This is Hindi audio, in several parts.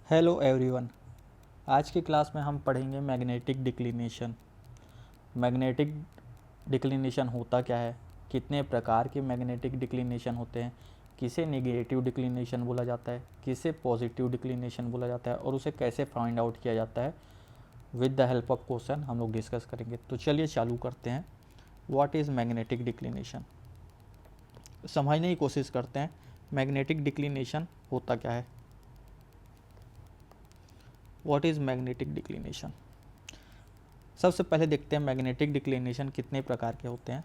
Hello everyone. आज की क्लास में हम पढ़ेंगे मैग्नेटिक डिक्लिनेशन। मैग्नेटिक डिक्लिनेशन होता क्या है, कितने प्रकार के मैग्नेटिक डिक्लिनेशन होते हैं, किसे नेगेटिव डिक्लिनेशन बोला जाता है, किसे पॉजिटिव डिक्लिनेशन बोला जाता है और उसे कैसे फाइंड आउट किया जाता है। With the help of question हम लोग डिस्कस करेंगे। तो चलिए चालू करते हैं। व्हाट इज़ मैग्नेटिक डिक्लिनेशन, समझने की कोशिश करते हैं। मैग्नेटिक डिक्लिनेशन होता क्या है। What is magnetic declination. सबसे पहले देखते हैं मैग्नेटिक डिक्लिनेशन कितने प्रकार के होते हैं।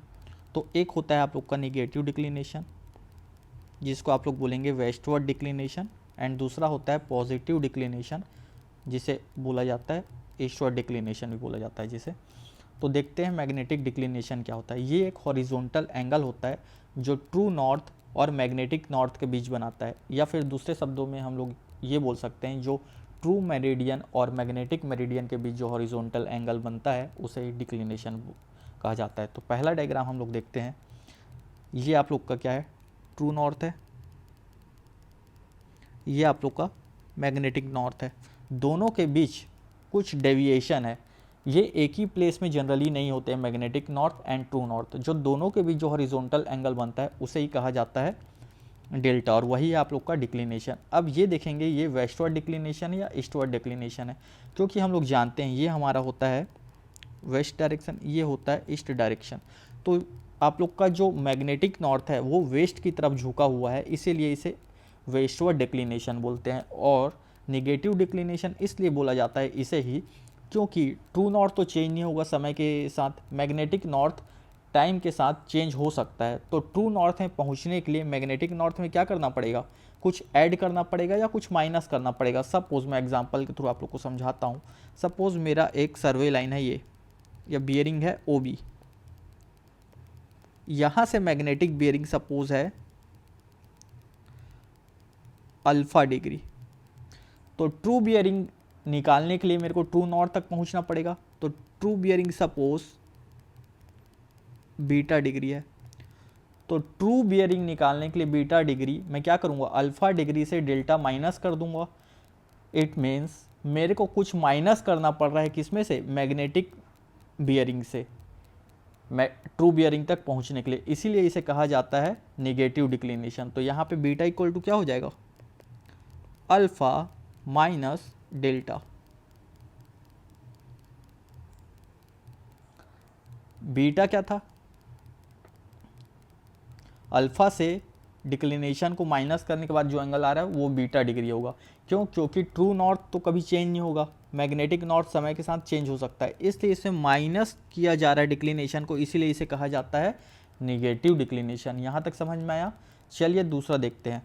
तो एक होता है आप लोग का निगेटिव डिक्लिनेशन, जिसको आप लोग बोलेंगे वेस्टवर्ड डिक्लिनेशन, एंड दूसरा होता है पॉजिटिव डिक्लिनेशन, जिसे बोला जाता है ईस्टवर्ड डिक्लिनेशन भी बोला जाता है जिसे। तो देखते हैं मैग्नेटिक डिक्लिनेशन क्या होता है। ये एक हॉरिजॉन्टल एंगल होता है जो ट्रू नॉर्थ और मैग्नेटिक नॉर्थ के बीच बनाता है, या फिर दूसरे शब्दों में हम लोग ये बोल सकते हैं जो ट्रू मेरिडियन और मैग्नेटिक मेरिडियन के बीच जो हॉरिजॉन्टल एंगल बनता है उसे डिक्लिनेशन कहा जाता है। तो पहला डायग्राम हम लोग देखते हैं। ये आप लोग का क्या है, ट्रू नॉर्थ है, ये आप लोग का मैग्नेटिक नॉर्थ है। दोनों के बीच कुछ डेविएशन है, ये एक ही प्लेस में जनरली नहीं होते हैं। Magnetic north and true north, जो दोनों के बीच जो हॉरिजॉन्टल एंगल बनता है उसे ही कहा जाता है डेल्टा, और वही है आप लोग का डिक्लिनेशन। अब ये देखेंगे ये वेस्टवर्ड डिक्लिनेशन या ईस्टवर्ड डिक्लिनेशन है, क्योंकि हम लोग जानते हैं ये हमारा होता है वेस्ट डायरेक्शन, ये होता है ईस्ट डायरेक्शन। तो आप लोग का जो मैग्नेटिक नॉर्थ है वो वेस्ट की तरफ झुका हुआ है, इसीलिए इसे वेस्टवर्ड डिक्लिनेशन बोलते हैं। और निगेटिव डिक्लिनेशन इसलिए बोला जाता है इसे ही क्योंकि ट्रू नॉर्थ तो चेंज नहीं होगा समय के साथ, मैग्नेटिक नॉर्थ टाइम के साथ चेंज हो सकता है। तो ट्रू नॉर्थ में पहुंचने के लिए मैग्नेटिक नॉर्थ में क्या करना पड़ेगा, कुछ ऐड करना पड़ेगा या कुछ माइनस करना पड़ेगा। सपोज मैं एग्जांपल के थ्रू आप लोग को समझाता हूँ। सपोज मेरा एक सर्वे लाइन है ये, या बियरिंग है ओ बी, यहाँ से मैग्नेटिक बियरिंग सपोज है अल्फा डिग्री। तो ट्रू बियरिंग निकालने के लिए मेरे को ट्रू नॉर्थ तक पहुंचना पड़ेगा। तो true bearing suppose beta degree है। तो ट्रू बियरिंग निकालने के लिए बीटा डिग्री मैं क्या करूंगा, अल्फा डिग्री से डेल्टा माइनस कर दूंगा। इट मीन्स मेरे को कुछ माइनस करना पड़ रहा है, किसमें से, मैग्नेटिक बियरिंग से, मैं ट्रू बियरिंग तक पहुंचने के लिए, इसीलिए इसे कहा जाता है निगेटिव डिक्लिनेशन। तो यहाँ पे बीटा इक्वल टू क्या हो जाएगा, अल्फा माइनस डेल्टा। बीटा क्या था, अल्फा से डिक्लिनेशन को माइनस करने के बाद जो एंगल आ रहा है वो बीटा डिग्री होगा। क्यों, क्योंकि ट्रू नॉर्थ तो कभी चेंज नहीं होगा, मैग्नेटिक नॉर्थ समय के साथ चेंज हो सकता है, इसलिए इसे माइनस किया जा रहा है डिक्लिनेशन को, इसीलिए इसे कहा जाता है निगेटिव डिक्लिनेशन। यहाँ तक समझ में आया। चलिए दूसरा देखते हैं।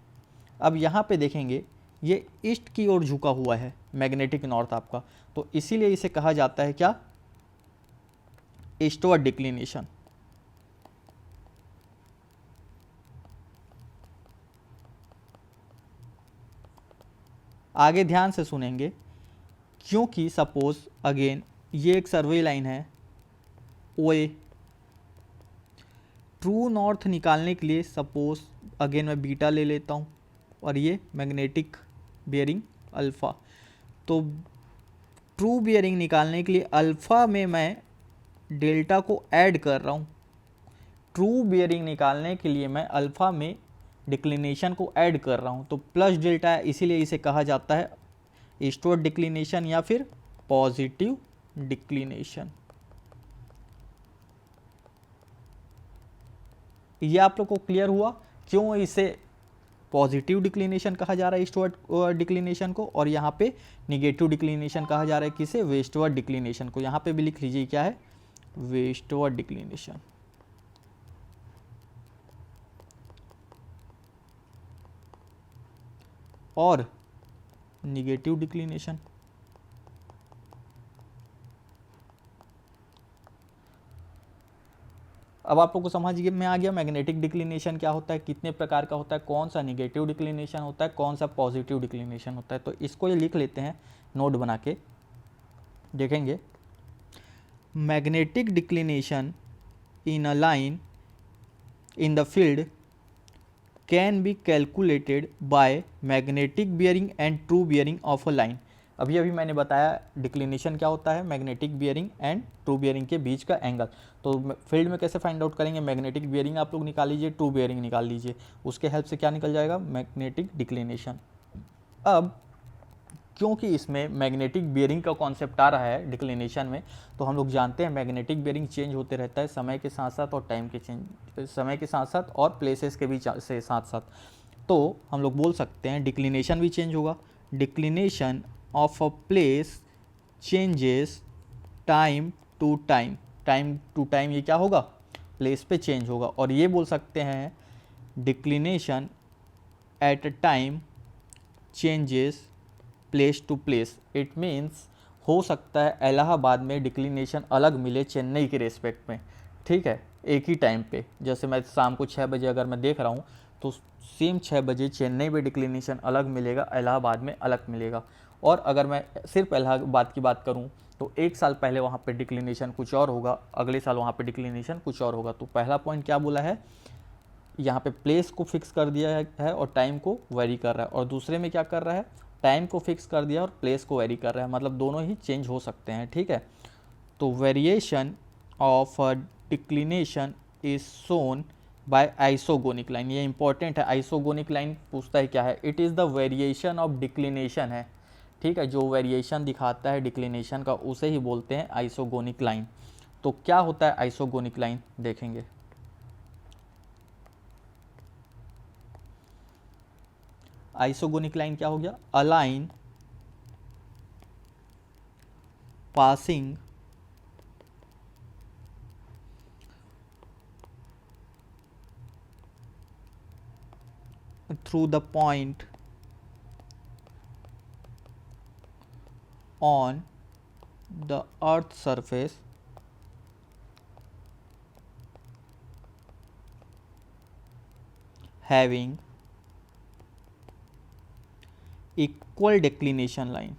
अब यहाँ पे देखेंगे ये ईस्ट की ओर झुका हुआ है मैग्नेटिक नॉर्थ आपका, तो इसीलिए इसे कहा जाता है क्या, ईस्टवर्ड डिक्लिनेशन। आगे ध्यान से सुनेंगे, क्योंकि सपोज अगेन ये एक सर्वे लाइन है ओ ए, ट्रू नॉर्थ निकालने के लिए सपोज अगेन मैं बीटा ले लेता हूँ और ये मैग्नेटिक बियरिंग अल्फ़ा। तो ट्रू बियरिंग निकालने के लिए अल्फ़ा में मैं डेल्टा को ऐड कर रहा हूँ। ट्रू बियरिंग निकालने के लिए मैं अल्फ़ा में डिक्लिनेशन को ऐड कर रहा हूँ, तो प्लस डेल्टा है, इसीलिए इसे कहा जाता है ईस्टवर्ड डिक्लिनेशन या फिर पॉजिटिव डिक्लिनेशन। ये आप लोग को क्लियर हुआ क्यों इसे पॉजिटिव डिक्लिनेशन कहा जा रहा है ईस्टवर्ड डिक्लिनेशन को, और यहाँ पे निगेटिव डिक्लिनेशन कहा जा रहा है किसे, वेस्टवर्ड डिक्लिनेशन को। यहाँ पे भी लिख लीजिए क्या है, वेस्टवर्ड डिक्लिनेशन। और निगेटिव डिक्लिनेशन, अब आप लोग को समझ में आ गया मैग्नेटिक डिक्लिनेशन क्या होता है, कितने प्रकार का होता है, कौन सा निगेटिव डिक्लिनेशन होता है, कौन सा पॉजिटिव डिक्लिनेशन होता है। तो इसको ये लिख लेते हैं नोट बना के, देखेंगे। Magnetic declination in a line in the field can be calculated by magnetic bearing and true bearing of a line. अभी अभी मैंने बताया डिक्लिनेशन क्या होता है, magnetic bearing and true bearing के बीच का एंगल। तो फील्ड में कैसे फाइंड आउट करेंगे, मैग्नेटिक बियरिंग आप लोग निकाल लीजिए, ट्रू बियरिंग निकाल लीजिए, उसके हेल्प से क्या निकल जाएगा, मैग्नेटिक डिक्लिनेशन। अब क्योंकि इसमें मैग्नेटिक बियरिंग का कॉन्सेप्ट आ रहा है डिक्लिनेशन में, तो हम लोग जानते हैं मैग्नेटिक बियरिंग चेंज होते रहता है समय के साथ साथ और टाइम के समय के साथ साथ और प्लेसेस के भी से साथ साथ। तो हम लोग बोल सकते हैं डिक्लिनेशन भी चेंज होगा। Declination of a place changes time to time. Time to time ये क्या होगा, प्लेस पे चेंज होगा। और ये बोल सकते हैं declination at a time changes place to place. It means हो सकता है इलाहाबाद में डिक्लिनेशन अलग मिले चेन्नई के रेस्पेक्ट में, ठीक है, एक ही टाइम पे। जैसे मैं शाम को 6 बजे अगर मैं देख रहा हूँ तो सेम 6 बजे चेन्नई में डिक्लिनेशन अलग मिलेगा, इलाहाबाद में अलग मिलेगा। और अगर मैं सिर्फ इलाहाबाद की बात करूँ तो एक साल पहले वहाँ पे डिक्लिनेशन कुछ और होगा, अगले साल वहाँ पे डिक्लिनेशन कुछ और होगा। तो पहला पॉइंट क्या बोला है, यहाँ पे प्लेस को फिक्स कर दिया है और टाइम को वेरी कर रहा है। और दूसरे में क्या कर रहा है, टाइम को फिक्स कर दिया और प्लेस को वेरी कर रहा है, मतलब दोनों ही चेंज हो सकते हैं, ठीक है। तो variation of declination is shown by isogonic line. ये इंपॉर्टेंट है, आइसोगोनिक लाइन पूछता है क्या है, it is the variation of declination है, ठीक है। जो वेरिएशन दिखाता है डिक्लिनेशन का उसे ही बोलते हैं आइसोगोनिक लाइन। तो क्या होता है आइसोगोनिक लाइन, देखेंगे। आइसोगोनिक लाइन क्या हो गया, a line passing through the point on the earth surface having equal declination line।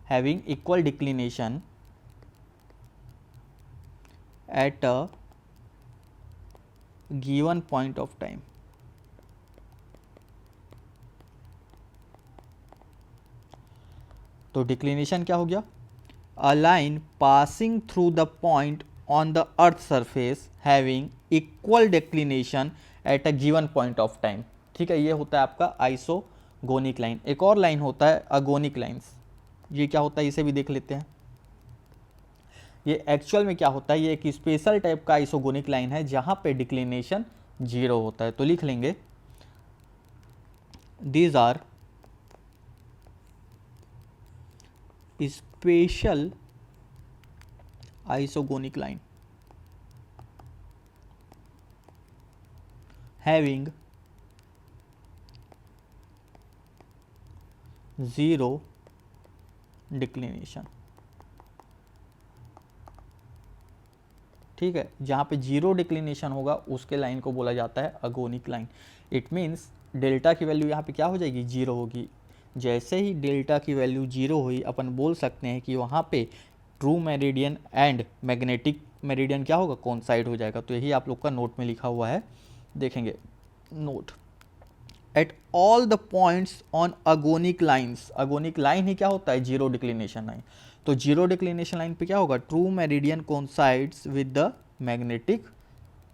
having equal declination at a given point of time। तो डिक्लिनेशन क्या हो गया, a line passing through the point on the earth surface having equal declination at a given point of time, ठीक है। ये होता है आपका आइसोगोनिक लाइन। एक और लाइन होता है अगोनिक लाइंस। ये क्या होता है, इसे भी देख लेते हैं। ये एक्चुअल में क्या होता है, ये एक स्पेशल टाइप का आइसोगोनिक लाइन है जहां पे डिक्लिनेशन 0 होता है। तो लिख लेंगे, these are special isogonic line having 0 declination, ठीक है। जहाँ पे 0 डिक्लिनेशन होगा उसके लाइन को बोला जाता है agonic line. It means delta की वैल्यू यहाँ पे क्या हो जाएगी, 0 होगी। जैसे ही डेल्टा की वैल्यू 0 हुई, अपन बोल सकते हैं कि वहाँ पे true meridian and magnetic meridian क्या होगा, कोइंसाइड हो जाएगा। तो यही आप लोग का नोट में लिखा हुआ है, देखेंगे note. At all the points on agonic lines, agonic line ही क्या होता है, 0 डिक्लिनेशन लाइन। तो 0 डिक्लिनेशन लाइन पे क्या होगा, true meridian coincides with the magnetic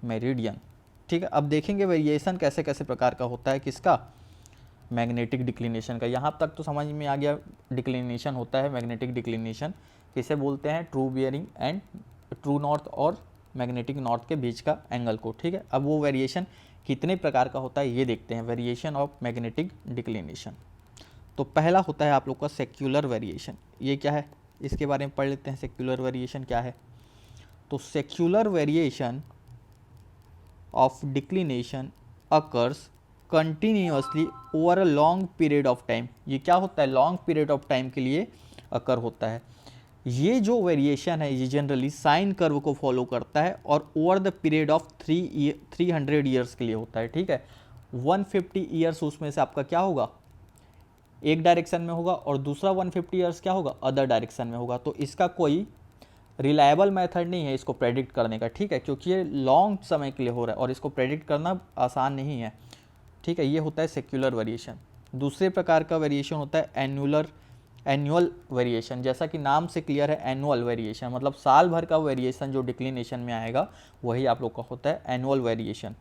meridian, ठीक है। अब देखेंगे वेरिएशन कैसे कैसे प्रकार का होता है, किसका, मैग्नेटिक डिक्लिनेशन का। यहाँ तक तो समझ में आ गया, डिक्लिनेशन होता है मैग्नेटिक डिक्लिनेशन, किसे बोलते हैं, true bearing and true north और मैग्नेटिक नॉर्थ के बीच का एंगल को, ठीक है। अब वो वेरिएशन कितने प्रकार का होता है ये देखते हैं, वेरिएशन ऑफ मैग्नेटिक डिक्लिनेशन। तो पहला होता है आप लोग का सेक्युलर वेरिएशन। ये क्या है, इसके बारे में पढ़ लेते हैं, सेक्युलर वेरिएशन क्या है। तो secular variation of declination occurs continuously over a long period of time. ये क्या होता है, लॉन्ग पीरियड ऑफ टाइम के लिए अकर होता है। ये जो वेरिएशन है ये जनरली साइन कर्व को फॉलो करता है और over the period of 300 years के लिए होता है, ठीक है। 150 ईयर्स उसमें से आपका क्या होगा, एक डायरेक्शन में होगा और दूसरा 150 ईयर्स क्या होगा, अदर डायरेक्शन में होगा। तो इसका कोई रिलायबल मेथड नहीं है इसको प्रेडिक्ट करने का, ठीक है, क्योंकि ये लॉन्ग समय के लिए हो रहा है और इसको प्रेडिक्ट करना आसान नहीं है, ठीक है। ये होता है सेक्युलर वेरिएशन। दूसरे प्रकार का वेरिएशन होता है एनुअल वेरिएशन। जैसा कि नाम से क्लियर है, एनुअल वेरिएशन मतलब साल भर का वेरिएशन जो डिक्लिनेशन में आएगा वही आप लोग का होता है एनुअल वेरिएशन।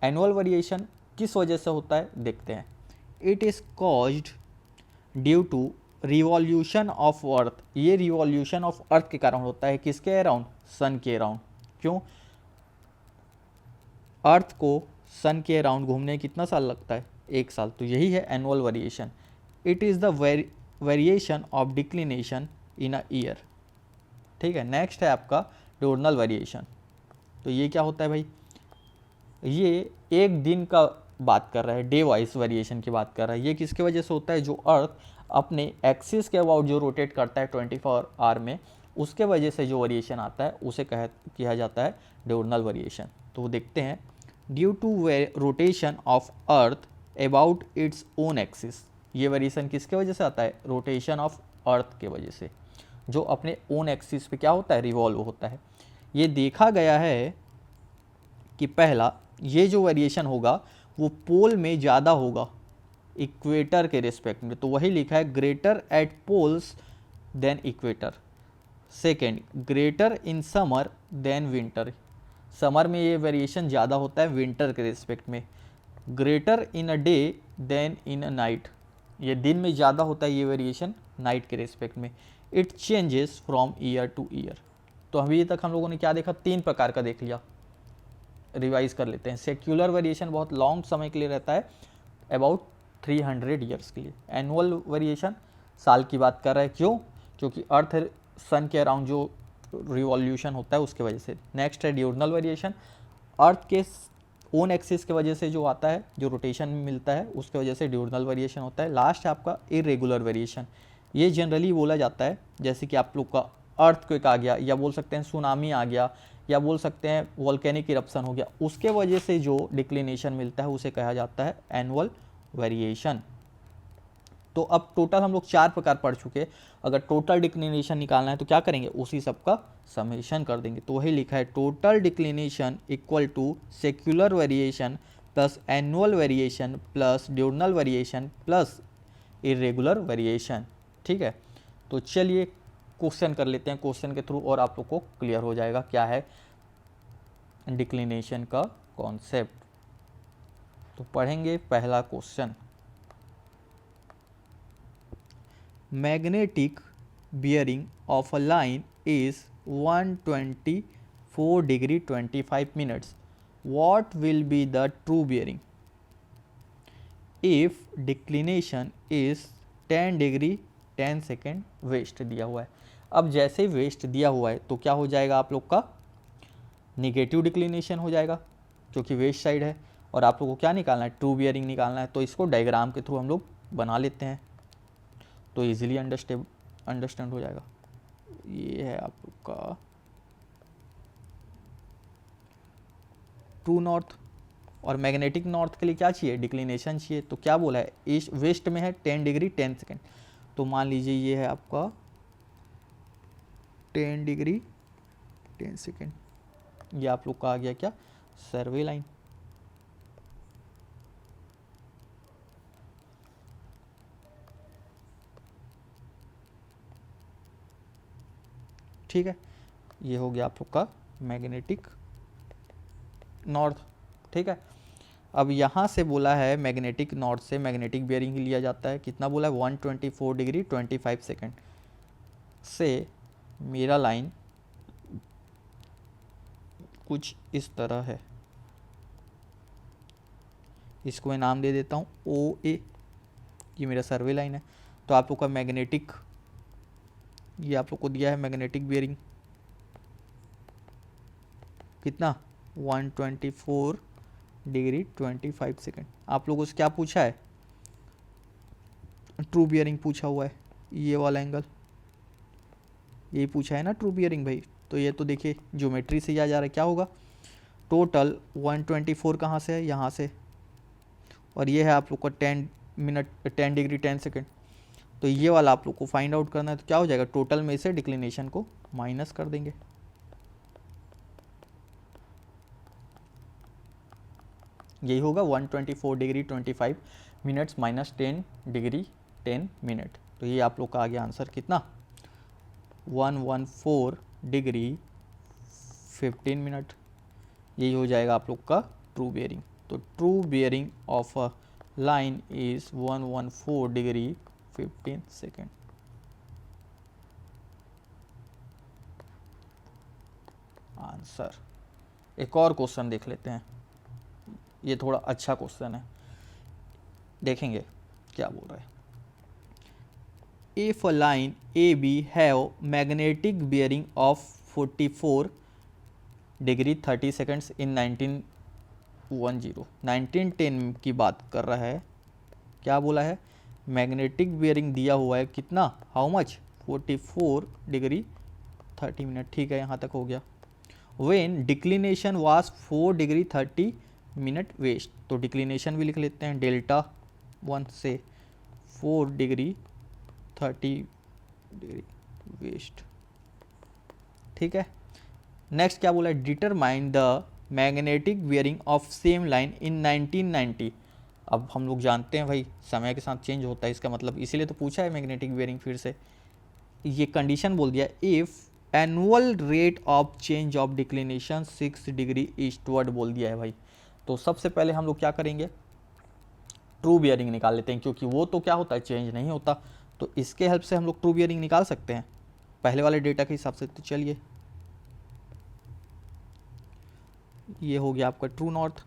एनुअल वेरिएशन किस वजह से होता है देखते हैं। It is caused due to revolution of earth. ये रिवॉल्यूशन ऑफ अर्थ के कारण होता है, किसके अराउंड, सन के अराउंड। क्यों, अर्थ को सन के अराउंड घूमने कितना साल लगता है, 1 साल। तो यही है annual variation. It is the variation of declination in a year, ठीक है। नेक्स्ट है आपका डिurnal वेरिएशन। तो ये क्या होता है भाई, ये एक दिन का बात कर रहा है, डे वाइज वेरिएशन की बात कर रहा है। ये किसके वजह से होता है, जो अर्थ अपने एक्सिस के अबाउट जो रोटेट करता है 24 आवर में, उसके वजह से जो वेरिएशन आता है उसे किया जाता है डिurnal वेरिएशन। तो देखते हैं, due to rotation of earth about its own axis. ये वेरिएशन किसके वजह से आता है, रोटेशन ऑफ अर्थ के वजह से, जो अपने ओन एक्सिस पे क्या होता है, रिवॉल्व होता है। ये देखा गया है कि पहला ये जो वेरिएशन होगा वो पोल में ज़्यादा होगा इक्वेटर के रिस्पेक्ट में, तो वही लिखा है greater at poles than equator. Second, greater in summer than winter. Summer में ये वेरिएशन ज़्यादा होता है विंटर के रिस्पेक्ट में। Greater in a day than in a night, ये दिन में ज़्यादा होता है ये वेरिएशन नाइट के रिस्पेक्ट में। It changes from year to year. तो अभी तक हम लोगों ने क्या देखा, 3 प्रकार का देख लिया। रिवाइज कर लेते हैं। सेक्युलर वेरिएशन बहुत लॉन्ग समय के लिए रहता है, अबाउट 300 ईयर्स के लिए। एनुअल वेरिएशन साल की बात कर रहा है, क्यों, क्योंकि अर्थ सन के अराउंड जो रिवॉल्यूशन होता है उसके वजह से। नेक्स्ट है डिurnal वेरिएशन, अर्थ के ओन एक्सिस के वजह से जो आता है, जो रोटेशन मिलता है उसके वजह से डिurnal वेरिएशन होता है। लास्ट है आपका इरेगुलर वेरिएशन। ये जनरली बोला जाता है जैसे कि आप लोग का अर्थक्वेक आ गया, या बोल सकते हैं सुनामी आ गया, या बोल सकते हैं वोल्केनिक इरप्शन हो गया, उसके वजह से जो डिक्लिनेशन मिलता है उसे कहा जाता है एनुअल वेरिएशन। तो अब टोटल हम लोग 4 प्रकार पढ़ चुके। अगर टोटल डिक्लिनेशन निकालना है तो क्या करेंगे, उसी सब का समेशन कर देंगे। तो वही लिखा है, total declination equal to secular variation plus annual variation plus diurnal variation plus irregular variation, ठीक है। तो चलिए क्वेश्चन कर लेते हैं, क्वेश्चन के थ्रू और आप लोग को क्लियर हो जाएगा क्या है डिक्लिनेशन का कॉन्सेप्ट। तो पढ़ेंगे पहला question, magnetic bearing of a line is 124 degree 25 minutes, what will be the true bearing if declination is 10 degree 10 second west दिया हुआ है। अब जैसे वेस्ट दिया हुआ है तो क्या हो जाएगा आप लोग का, निगेटिव डिक्लिनेशन हो जाएगा क्योंकि वेस्ट साइड है, और आप लोग को क्या निकालना है, ट्रू बियरिंग निकालना है। तो इसको डायग्राम के थ्रू हम लोग बना लेते हैं तो इजीली अंडरस्टैंड हो जाएगा। ये है आप लोग का ट्रू नॉर्थ, और मैग्नेटिक नॉर्थ के लिए क्या चाहिए, डिक्लिनेशन चाहिए। तो क्या बोला है, ईस्ट वेस्ट में है 10 डिग्री 10 सेकेंड, तो मान लीजिए ये है आपका 10 डिग्री 10 सेकेंड। ये आप लोग का आ गया क्या, सर्वे लाइन। ठीक है, ये हो गया आप लोग का मैग्नेटिक नॉर्थ, ठीक है। अब यहाँ से बोला है मैग्नेटिक नॉर्थ से मैग्नेटिक बियरिंग लिया जाता है, कितना बोला है, 124 डिग्री 25 सेकेंड से मेरा लाइन कुछ इस तरह है। इसको मैं नाम दे देता हूँ OA, ये मेरा सर्वे लाइन है। तो आप लोग का मैग्नेटिक, ये आप लोग को दिया है मैग्नेटिक बियरिंग कितना, 124 डिग्री 25 सेकेंड। आप लोगों से क्या पूछा है, ट्रू बियरिंग पूछा हुआ है, ये वाला एंगल यही पूछा है ना, ट्रू बियरिंग भाई। तो ये तो देखिए ज्योमेट्री से याद जा रहा है, क्या होगा, टोटल 124 कहाँ से है, यहाँ से, और ये है आप लोग का 10 मिनट 10 डिग्री 10 सेकेंड। तो ये वाला आप लोग को फाइंड आउट करना है, तो क्या हो जाएगा, टोटल में से डिक्लिनेशन को माइनस कर देंगे। यही होगा 124 degree 25 minutes minus 10 degree 10 minute. तो ये आप लोग का आ गया आंसर कितना, 114 डिग्री 15 मिनट। यही हो जाएगा आप लोग का ट्रू बियरिंग। तो true bearing of a line is 114 degree 15 second. Answer. एक और क्वेश्चन देख लेते हैं, ये थोड़ा अच्छा क्वेश्चन है, देखेंगे क्या बोल रहा है। If a line A B have magnetic bearing of 44 degree 30 seconds in 1910 की बात कर रहा है, क्या बोला है, मैग्नेटिक बियरिंग दिया हुआ है कितना, हाउ मच, 44 डिग्री 30 मिनट। ठीक है, यहाँ तक हो गया। When declination was 4 degree 30 minute west, तो डिक्लिनेशन भी लिख लेते हैं, डेल्टा 1 से 4 डिग्री 30 डिग्री वेस्ट। ठीक है, नेक्स्ट क्या बोला है, determine the magnetic bearing of same line in 1990। अब हम लोग जानते हैं भाई समय के साथ चेंज होता है, इसका मतलब इसीलिए तो पूछा है मैग्नेटिक बियरिंग फिर से। ये कंडीशन बोल दिया, if annual rate of change of declination 6 degree eastward बोल दिया है भाई। तो सबसे पहले हम लोग क्या करेंगे, ट्रू बियरिंग निकाल लेते हैं, क्योंकि वो तो क्या होता है, चेंज नहीं होता। तो इसके हेल्प से हम लोग ट्रू बियरिंग निकाल सकते हैं पहले वाले डेटा के हिसाब से। तो चलिए, ये हो गया आपका ट्रू नॉर्थ,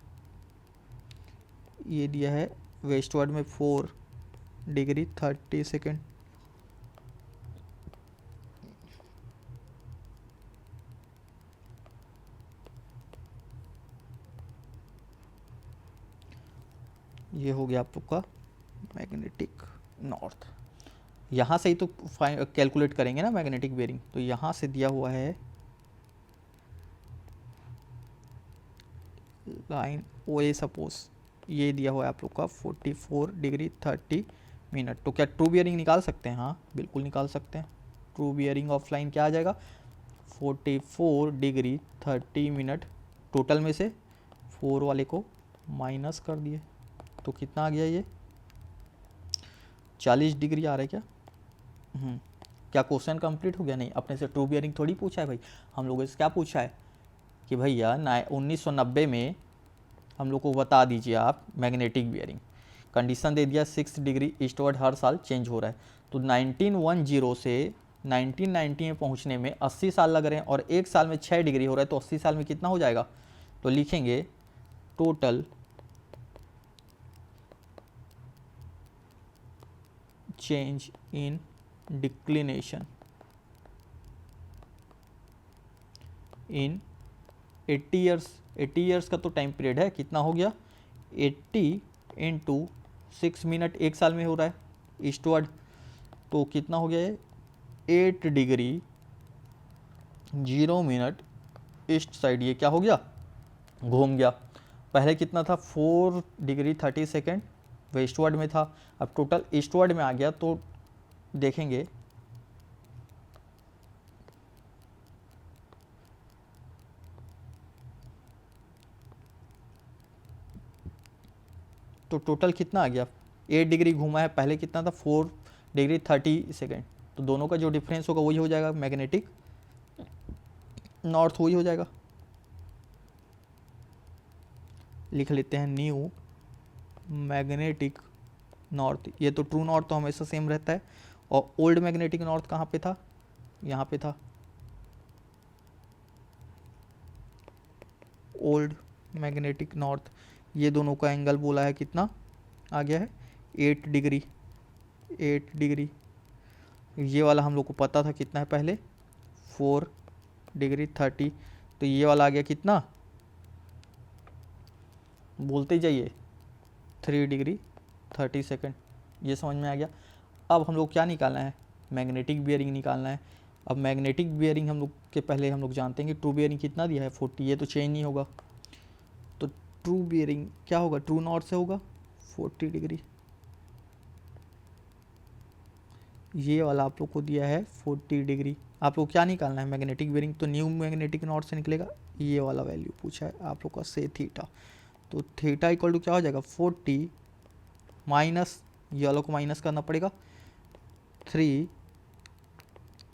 ये दिया है वेस्टवर्ड में 4 डिग्री 30 सेकेंड। ये हो गया आप लोग का मैग्नेटिक नॉर्थ। यहाँ से ही तो कैलकुलेट करेंगे ना मैग्नेटिक बियरिंग, तो यहाँ से दिया हुआ है लाइन ओ ए, सपोज ये दिया हुआ है आप लोग का 44 डिग्री 30 मिनट। तो क्या ट्रू बियरिंग निकाल सकते हैं, हाँ बिल्कुल निकाल सकते हैं। ट्रू बियरिंग ऑफ लाइन क्या आ जाएगा, 44 डिग्री 30 मिनट, टोटल में से 4 वाले को माइनस कर दिए, तो कितना आ गया, ये 40 डिग्री आ रहा है क्या। क्या क्वेश्चन कंप्लीट हो गया, नहीं, अपने से ट्रू बियरिंग थोड़ी पूछा है भाई, हम लोगों से क्या पूछा है कि भैया 1990 में हम लोग को बता दीजिए आप मैग्नेटिक बियरिंग। कंडीशन दे दिया 6 डिग्री ईस्टवर्ड हर साल चेंज हो रहा है, तो 1910 से 1990 में पहुंचने में 80 साल लग रहे हैं, और एक साल में 6 डिग्री हो रहा है, तो 80 साल में कितना हो जाएगा। तो लिखेंगे total change in declination in 80 years. 80 years का तो टाइम पीरियड है, कितना हो गया, 80 इंटू 6 मिनट एक साल में हो रहा है ईस्टवर्ड, तो कितना हो गया है, 8 डिग्री 0 मिनट ईस्ट साइड। ये क्या हो गया, घूम गया। पहले कितना था, 4 डिग्री 30 सेकेंड वेस्टवर्ड में था, अब टोटल ईस्टवर्ड में आ गया। तो देखेंगे तो टोटल कितना आ गया, 8 डिग्री घूमा है, पहले कितना था 4 डिग्री 30 सेकेंड, तो दोनों का जो डिफरेंस होगा वही हो जाएगा मैग्नेटिक नॉर्थ, वही हो जाएगा। लिख लेते हैं न्यू मैग्नेटिक नॉर्थ। ये तो ट्रू नॉर्थ तो हमेशा सेम रहता है, और ओल्ड मैग्नेटिक नॉर्थ कहाँ पे था, यहाँ पे था, ओल्ड मैग्नेटिक नॉर्थ। ये दोनों का एंगल बोला है कितना आ गया है, 8 डिग्री। 8 डिग्री, ये वाला हम लोग को पता था कितना है पहले, 4 डिग्री 30, तो ये वाला आ गया कितना, बोलते जाइए, 3 डिग्री 30 सेकेंड। ये समझ में आ गया। अब हम लोग क्या निकालना है, मैग्नेटिक बियरिंग निकालना है। अब मैग्नेटिक बियरिंग हम लोग के पहले हम लोग जानते हैं कि ट्रू बियरिंग कितना दिया है, 40, ये तो चेंज नहीं होगा। तो ट्रू बियरिंग क्या होगा, ट्रू नॉर्थ से होगा 40 डिग्री, ये वाला आप लोग को दिया है 40 डिग्री। आप लोग क्या निकालना है, मैग्नेटिक बेरिंग, तो न्यू मैग्नेटिक नॉर्थ से निकलेगा ये वाला वैल्यू पूछा है आप लोग का से थीटा। तो थीटा इक्वल टू क्या हो जाएगा 40 माइनस, ये वालों को माइनस करना पड़ेगा 3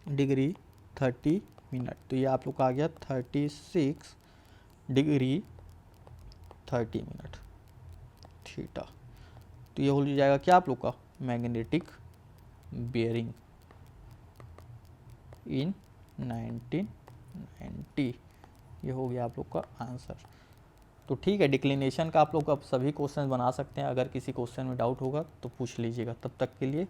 डिग्री 30 मिनट, तो ये आप लोग का आ गया 36 डिग्री 30 मिनट थीटा। तो ये हो जाएगा क्या आप लोग का मैग्नेटिक बेयरिंग इन 1990। ये हो गया आप लोग का आंसर। तो ठीक है, डिक्लिनेशन का आप लोग अब सभी क्वेश्चन बना सकते हैं। अगर किसी क्वेश्चन में डाउट होगा तो पूछ लीजिएगा। तब तक के लिए